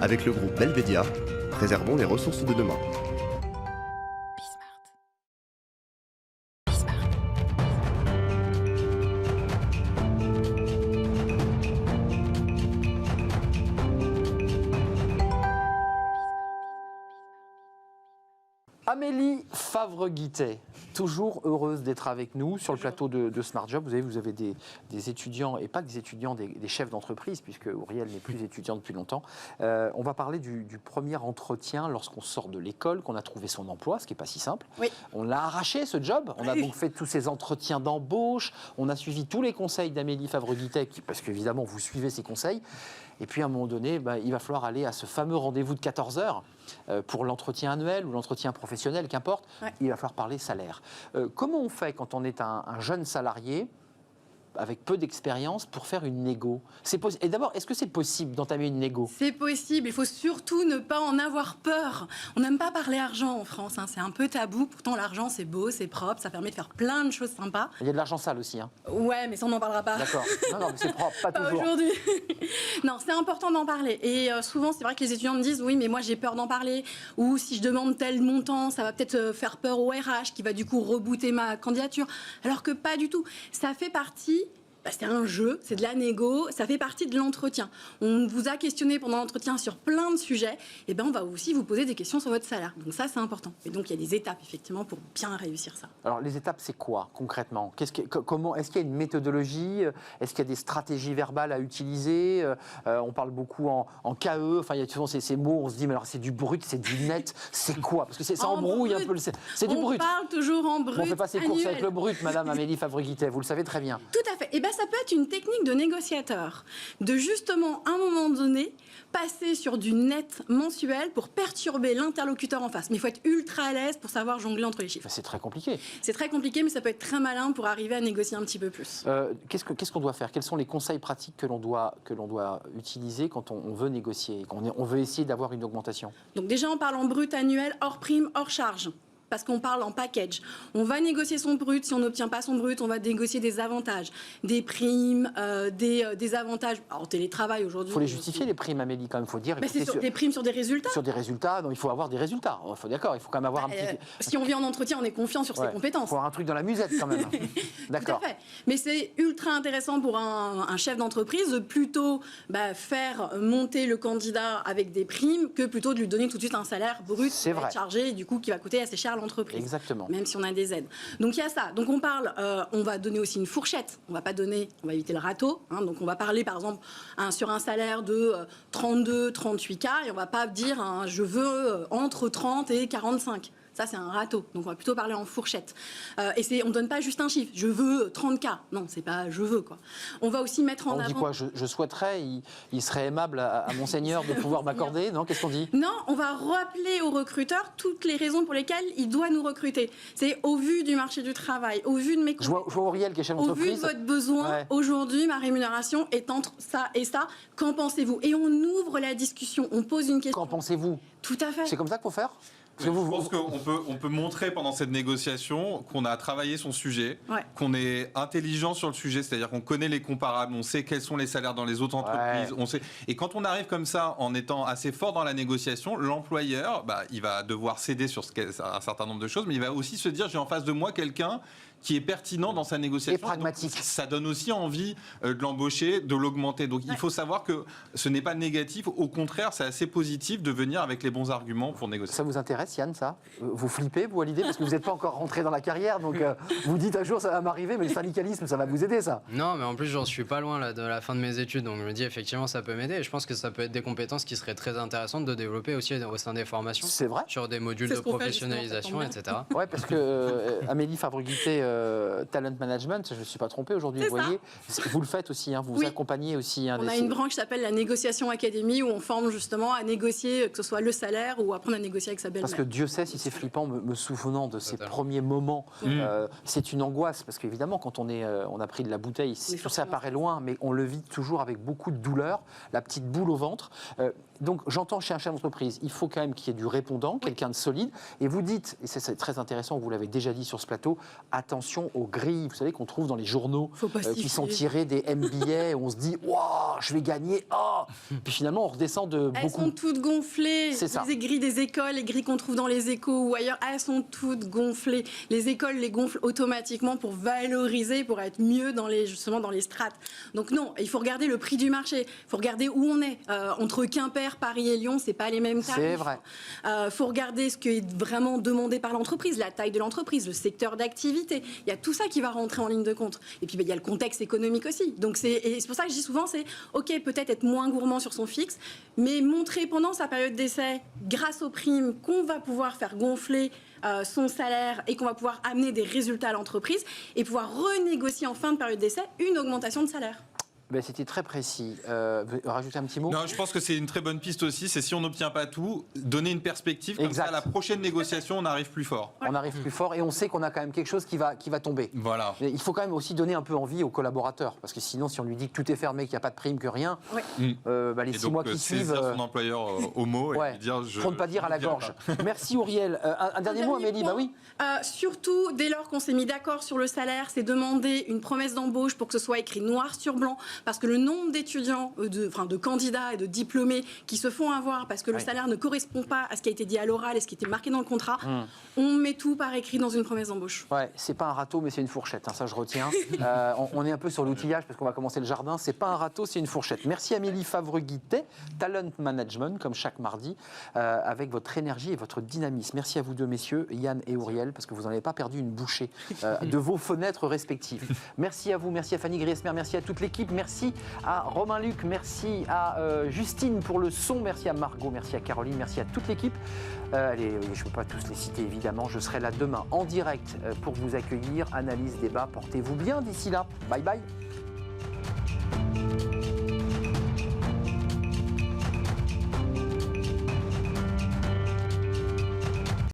Avec le groupe Belvedia, préservons les ressources de demain. Amélie Favre-Guittet, toujours heureuse d'être avec nous sur le plateau de Smart Job. Vous avez des étudiants, et pas que des étudiants, des chefs d'entreprise, puisque Auriel n'est plus étudiant depuis longtemps. On va parler du premier entretien lorsqu'on sort de l'école, qu'on a trouvé son emploi, ce qui n'est pas si simple. Oui. On l'a arraché, ce job. On a donc fait tous ces entretiens d'embauche. On a suivi tous les conseils d'Amélie Favre-Guittet, parce qu'évidemment, vous suivez ses conseils. Et puis, à un moment donné, il va falloir aller à ce fameux rendez-vous de 14 heures pour l'entretien annuel ou l'entretien professionnel, qu'importe. Ouais. Il va falloir parler salaire. Comment on fait quand on est un jeune salarié avec peu d'expérience pour faire une négo? Et d'abord, est-ce que c'est possible d'entamer une négo? C'est possible, il faut surtout ne pas en avoir peur. On n'aime pas parler argent en France, hein. C'est un peu tabou. Pourtant, l'argent, c'est beau, c'est propre, ça permet de faire plein de choses sympas. Il y a de l'argent sale aussi. Hein. Ouais, mais ça, on n'en parlera pas. D'accord. Non, mais c'est propre, pas toujours. Aujourd'hui. Non, c'est important d'en parler. Et souvent, c'est vrai que les étudiants me disent, oui, mais moi, j'ai peur d'en parler. Ou si je demande tel montant, ça va peut-être faire peur au RH, qui va du coup rebooter ma candidature. Alors que pas du tout. Ça fait partie... c'est un jeu, c'est de la négo, ça fait partie de l'entretien. On vous a questionné pendant l'entretien sur plein de sujets, et on va aussi vous poser des questions sur votre salaire. Donc ça, c'est important. Et donc, il y a des étapes, effectivement, pour bien réussir ça. Alors, les étapes, c'est quoi, concrètement? Est-ce qu'il y a une méthodologie? Est-ce qu'il y a des stratégies verbales à utiliser? On parle beaucoup en KE, enfin, il y a souvent ces mots, on se dit, mais alors, c'est du brut, c'est du net, c'est quoi? Parce que ça embrouille un peu, c'est du brut. On parle toujours en brut. On ne fait pas ses courses avec le brut, madame Amélie Favre-Guittet, vous le savez très bien. Tout à fait. Et ça peut être une technique de négociateur, de justement, à un moment donné, passer sur du net mensuel pour perturber l'interlocuteur en face. Mais il faut être ultra à l'aise pour savoir jongler entre les chiffres. C'est très compliqué. C'est très compliqué, mais ça peut être très malin pour arriver à négocier un petit peu plus. Qu'est-ce qu'on doit faire? Quels sont les conseils pratiques que l'on doit utiliser quand on veut négocier, quand on veut essayer d'avoir une augmentation? Donc déjà, on parle en brut annuel, hors prime, hors charge. Parce qu'on parle en package. On va négocier son brut. Si on n'obtient pas son brut, on va négocier des avantages, des primes, des avantages. En télétravail aujourd'hui. Il faut les justifier, les primes, Amélie, quand même. Il faut dire. C'est des primes sur des résultats. Sur des résultats, donc il faut avoir des résultats. D'accord, il faut quand même avoir un petit. Si on vient en entretien, on est confiant sur ses compétences. Il faut avoir un truc dans la musette quand même. D'accord. Tout à fait. Mais c'est ultra intéressant pour un chef d'entreprise de plutôt faire monter le candidat avec des primes que plutôt de lui donner tout de suite un salaire brut chargé et du coup qui va coûter assez cher à l'entreprise. Exactement. Même si on a des aides. Donc il y a ça. Donc on parle, on va donner aussi une fourchette. On va éviter le râteau. Hein. Donc on va parler par exemple sur un salaire de 32, 38 K et on va pas dire je veux entre 30 et 45. Ça, c'est un râteau. Donc, on va plutôt parler en fourchette. On ne donne pas juste un chiffre. Je veux 30 K. Non, c'est pas je veux, quoi. On va aussi mettre en avant... On dit quoi? Je souhaiterais, il serait aimable à Monseigneur de pouvoir m'accorder? Non, qu'est-ce qu'on dit? Non, on va rappeler au recruteur toutes les raisons pour lesquelles il doit nous recruter. C'est au vu du marché du travail, au vu de mes compétences. Je vois Auriel qui est chef d'entreprise. Au vu de votre besoin, aujourd'hui, ma rémunération est entre ça et ça. Qu'en pensez-vous? Et on ouvre la discussion. On pose une question. Qu'en pensez-vous? Tout à fait. C'est comme ça qu'il faut faire? Je pense qu'on peut montrer pendant cette négociation qu'on a travaillé son sujet, qu'on est intelligent sur le sujet, c'est-à-dire qu'on connaît les comparables, on sait quels sont les salaires dans les autres entreprises, on sait. Et quand on arrive comme ça, en étant assez fort dans la négociation, l'employeur, il va devoir céder sur un certain nombre de choses, mais il va aussi se dire, j'ai en face de moi quelqu'un qui est pertinent dans sa négociation. Et pragmatique. Donc, ça donne aussi envie de l'embaucher, de l'augmenter. Donc il faut savoir que ce n'est pas négatif, au contraire, c'est assez positif de venir avec les bons arguments pour négocier. Ça vous intéresse, Yann, ça? Vous flippez, vous, à l'idée? Parce que vous n'êtes pas encore rentré dans la carrière, donc vous dites un jour ça va m'arriver, mais le syndicalisme, ça va vous aider, ça? Non, mais en plus, j'en suis pas loin là, de la fin de mes études, donc je me dis effectivement ça peut m'aider. Et je pense que ça peut être des compétences qui seraient très intéressantes de développer aussi au sein des formations. C'est vrai. Sur des modules de professionnalisation, etc. Ouais, parce que Amélie Favre-Guittet, Talent Management, je ne me suis pas trompé aujourd'hui, vous voyez. Vous le faites aussi, hein, vous accompagnez aussi. On a une branche qui s'appelle la négociation académie où on forme justement à négocier, que ce soit le salaire ou apprendre à négocier avec sa belle-mère. Parce que Dieu sait si c'est flippant, me souvenant de ces premiers moments, c'est une angoisse, parce qu'évidemment, quand on a pris de la bouteille, tout ça paraît loin, mais on le vit toujours avec beaucoup de douleur, la petite boule au ventre. donc j'entends chez un chef d'entreprise, il faut quand même qu'il y ait du répondant, quelqu'un de solide. Et vous dites, et c'est très intéressant, vous l'avez déjà dit sur ce plateau, attention aux grilles, vous savez, qu'on trouve dans les journaux, qui sont tirées des MBA, où on se dit, waouh, je vais gagner, puis finalement on redescend de beaucoup. Elles sont toutes gonflées. C'est ça. Les grilles des écoles, les grilles qu'on trouve dans les échos ou ailleurs, elles sont toutes gonflées. Les écoles les gonflent automatiquement pour valoriser, pour être mieux justement dans les strates. Donc non, il faut regarder le prix du marché. Il faut regarder où on est. Entre Quimper, Paris et Lyon, c'est pas les mêmes tarifs. C'est vrai. Faut regarder ce qui est vraiment demandé par l'entreprise, la taille de l'entreprise, le secteur d'activité. Il y a tout ça qui va rentrer en ligne de compte. Et puis il y a le contexte économique aussi. Donc c'est pour ça que je dis souvent, c'est ok, peut-être être moins gourmand sur son fixe, mais montrer pendant sa période d'essai, grâce aux primes, qu'on va pouvoir faire gonfler son salaire et qu'on va pouvoir amener des résultats à l'entreprise et pouvoir renégocier en fin de période d'essai une augmentation de salaire. Ben, c'était très précis. Rajouter un petit mot. Non, je pense que c'est une très bonne piste aussi. C'est si on n'obtient pas tout, donner une perspective. Comme Exact. ça, à la prochaine négociation, on arrive plus fort. On arrive plus fort et on sait qu'on a quand même quelque chose qui va tomber. Voilà. Mais il faut quand même aussi donner un peu envie aux collaborateurs. Parce que sinon, si on lui dit que tout est fermé, qu'il n'y a pas de prime, que rien, les 6 mois qui suivent. Saisir son employeur au mot et lui dire pour ne pas dire à la gorge. Merci Auriel. Un dernier mot, Amélie. Point, bah oui. Surtout, dès lors qu'on s'est mis d'accord sur le salaire, c'est demander une promesse d'embauche pour que ce soit écrit noir sur blanc. Parce que le nombre d'étudiants, de candidats et de diplômés qui se font avoir parce que le salaire ne correspond pas à ce qui a été dit à l'oral et ce qui était marqué dans le contrat, on met tout par écrit dans une promesse d'embauche. Ouais, c'est pas un râteau, mais c'est une fourchette. Ça, je retiens. On est un peu sur l'outillage parce qu'on va commencer le jardin. C'est pas un râteau, c'est une fourchette. Merci Amélie Favre-Guittet, Talent Management, comme chaque mardi, avec votre énergie et votre dynamisme. Merci à vous deux, messieurs, Yann et Auriel, parce que vous n'en avez pas perdu une bouchée de vos fenêtres respectives. Merci à vous, merci à Fanny Griesmer, merci à toute l'équipe, merci à Romain Luc, merci à Justine pour le son, merci à Margot, merci à Caroline, merci à toute l'équipe. Allez, je ne peux pas tous les citer évidemment, je serai là demain en direct pour vous accueillir. Analyse, débat, portez-vous bien d'ici là. Bye bye.